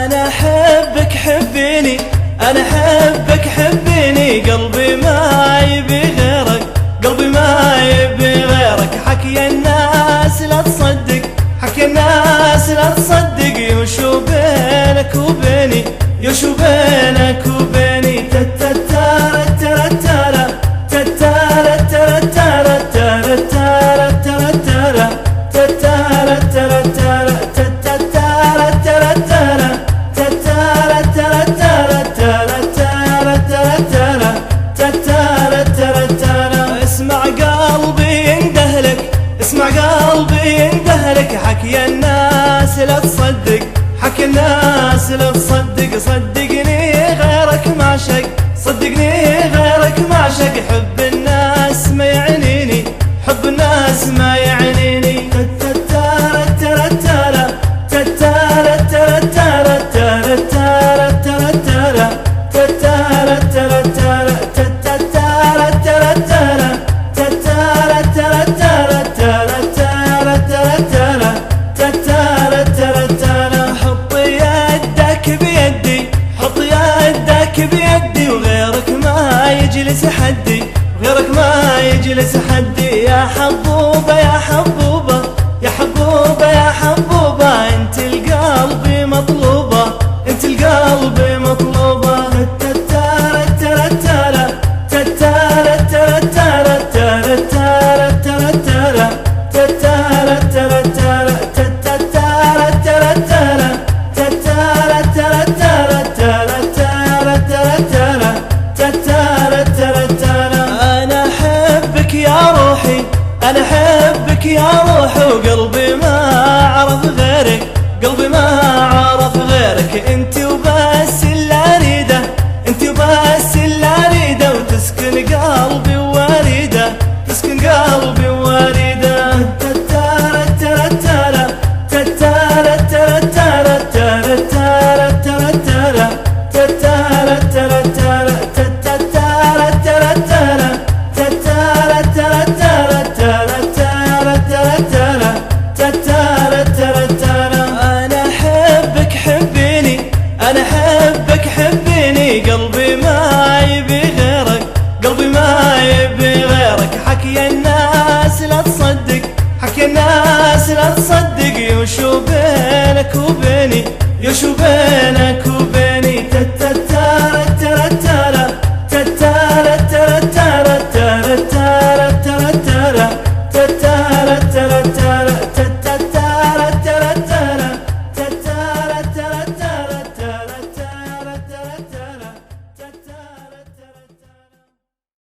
أنا أحبك حبيني، أنا أحبك حبيني، قلبي ما يبي غيرك، قلبي ما يبي غيرك. حكي الناس لا تصدق، حكي الناس لا تصدق، يوشو بينك وبيني، يوشو بينك وبيني. اسمع قلبي يندهلك، اسمع قلبي يندهلك، حكي الناس لا تصدق، حكي الناس لا تصدق. صدقني غيرك ما شق، صدقني غيرك ما شق، حب الناس ما يعنيني، حب الناس ما يعنيني. بيدي وغيرك ما يجلس حدي، غيرك ما يجلس حدي. يا حبوبة يا حبوبة يا حبوبة يا حبوبة، انت القلب مطلوبة، انت القلب مطلوبة. أنا أحبك يا روحي، أنا أحبك يا روحي، وقلبي ما عرف غيرك، قلبي ما عرف غيرك. انت وبس اللي أريده، انت وبس اللي أريده، وتسكن قلبي ووريده، تسكن قلبي ووريده. أنا أحبك حبيني، أنا أحبك حبيني، قلبي ما يبي غيرك، قلبي ما يبي غيرك. حكي الناس لا تصدق، حكي الناس لا تصدق، يوشو بينك وبيني، يوشو بينك